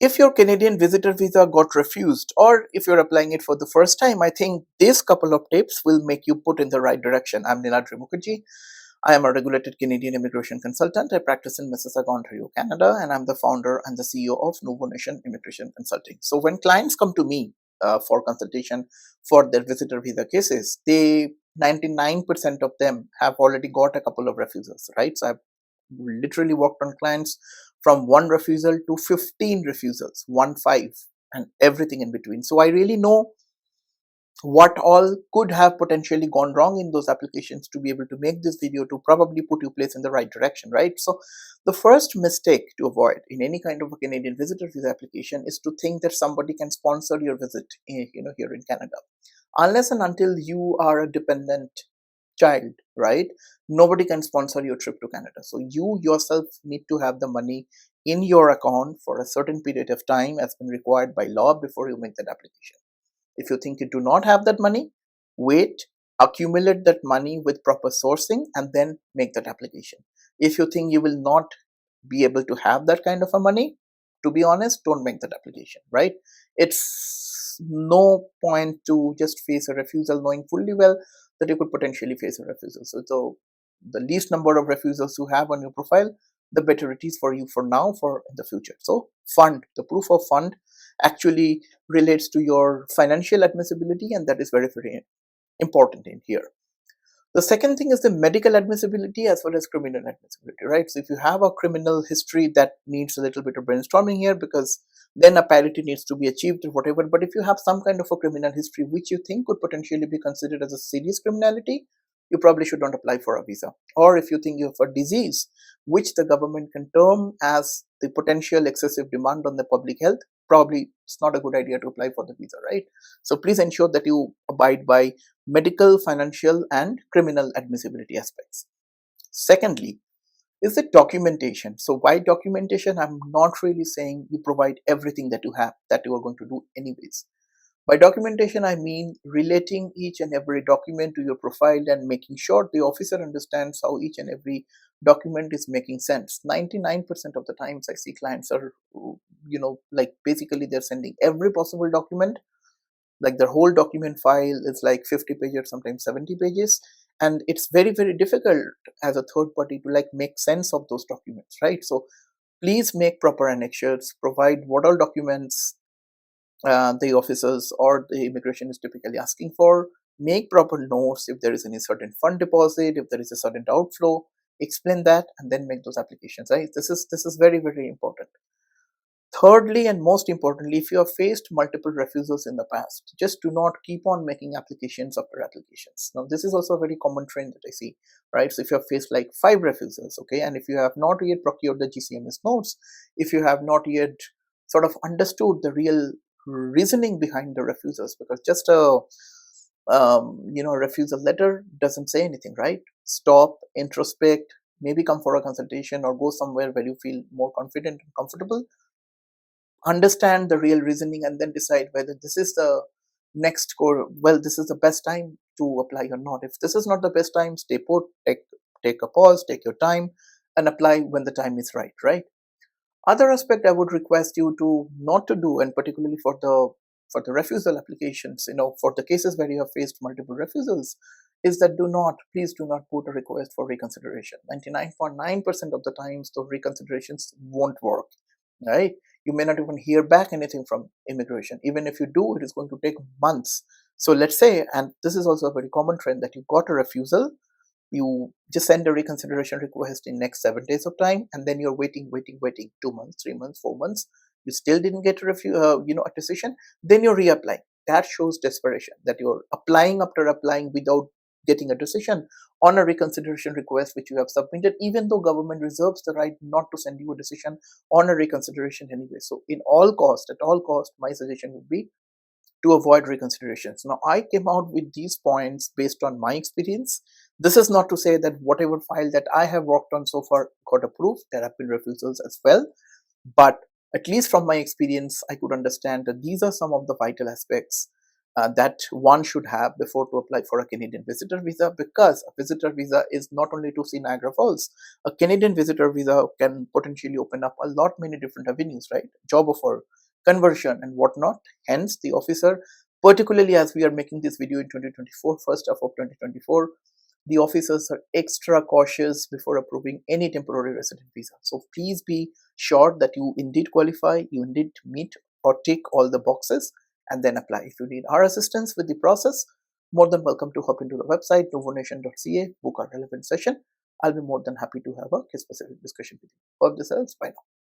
If your Canadian visitor visa got refused, or if you're applying it for the first time, I think these couple of tips will make you put in the right direction. I'm Niladri Mukherjee. I am a regulated Canadian immigration consultant. I practice in Mississauga, Ontario, Canada, and I'm the founder and the CEO of Nuvonation Immigration Consulting. So when clients come to me for consultation for their visitor visa cases, 99% of them have already got a couple of refusals, right? So I've literally worked on clients from one refusal to 15 refusals, 1 5, and everything in between. So I really know what all could have potentially gone wrong in those applications to be able to make this video to probably put you place in the right direction, right? So the first mistake to avoid in any kind of a Canadian visitor visa application is to think that somebody can sponsor your visit here in Canada, unless and until you are a dependent child, right? Nobody can sponsor your trip to Canada. So you yourself need to have the money in your account for a certain period of time as been required by law before you make that application. If you think you do not have that money, wait, accumulate that money with proper sourcing and then make that application. If you think you will not be able to have that kind of a money, to be honest, don't make that application, right? It's no point to just face a refusal knowing fully well that you could potentially face a refusal. So the least number of refusals you have on your profile, the better it is for you for now, for in the future. So fund, the proof of fund actually relates to your financial admissibility, and that is very, very important in here. The second thing is the medical admissibility as well as criminal admissibility, right? So if you have a criminal history, that needs a little bit of brainstorming here, because then a parity needs to be achieved or whatever. But if you have some kind of a criminal history which you think could potentially be considered as a serious criminality, you probably should not apply for a visa. Or if you think you have a disease which the government can term as the potential excessive demand on the public health, probably it's not a good idea to apply for the visa, right? So please ensure that you abide by medical, financial, and criminal admissibility aspects. Secondly, is the documentation. So why documentation? I'm not really saying you provide everything that you have, that you are going to do anyways. By documentation, I mean relating each and every document to your profile and making sure the officer understands how each and every document is making sense. 99% of the times I see clients are, like basically they're sending every possible document, like their whole document file is like 50 pages, sometimes 70 pages, and it's very, very difficult as a third party to like make sense of those documents, right? So please make proper annexures, provide what all documents the officers or the immigration is typically asking for. Make proper notes if there is any certain fund deposit, if there is a certain outflow, explain that and then make those applications, right? This is very, very important. Thirdly, and most importantly, if you have faced multiple refusals in the past, just do not keep on making applications after applications. Now, this is also a very common trend that I see, right? So if you have faced like 5 refusals, okay, and if you have not yet procured the GCMS notes, if you have not yet sort of understood the real reasoning behind the refusals, because just a refusal letter doesn't say anything, right? Stop, introspect, maybe come for a consultation or go somewhere where you feel more confident and comfortable, understand the real reasoning, and then decide whether this is the next core, well, this is the best time to apply or not. If this is not the best time, stay put, take a pause, take your time, and apply when the time is right? Other aspect I would request you to not to do, and particularly for the refusal applications, for the cases where you have faced multiple refusals, is that please do not put a request for reconsideration. 99.9% of the times those reconsiderations won't work, right? You may not even hear back anything from immigration. Even if you do, it is going to take months. So let's say, and this is also a very common trend, that you got a refusal, you just send a reconsideration request in next 7 days of time, and then you're waiting 2 months, 3 months, 4 months, you still didn't get a decision, then you're reapplying. That shows desperation, that you're applying after applying without getting a decision on a reconsideration request which you have submitted, even though government reserves the right not to send you a decision on a reconsideration anyway. So at all cost, my suggestion would be to avoid reconsiderations. Now, I came out with these points based on my experience. This is not to say that whatever file that I have worked on so far got approved. There have been refusals as well. But at least from my experience, I could understand that these are some of the vital aspects that one should have before to apply for a Canadian visitor visa, because a visitor visa is not only to see Niagara Falls. A Canadian visitor visa can potentially open up a lot many different avenues, right? Job offer, conversion, and whatnot. Hence, the officer, particularly as we are making this video in 2024, first half of 2024, the officers are extra cautious before approving any temporary resident visa. So please be sure that you indeed qualify, you indeed meet or tick all the boxes, and then apply. If you need our assistance with the process, more than welcome to hop into the website nuvonation.ca, book our relevant session. I'll be more than happy to have a case specific discussion with you. Hope this helps. Bye now.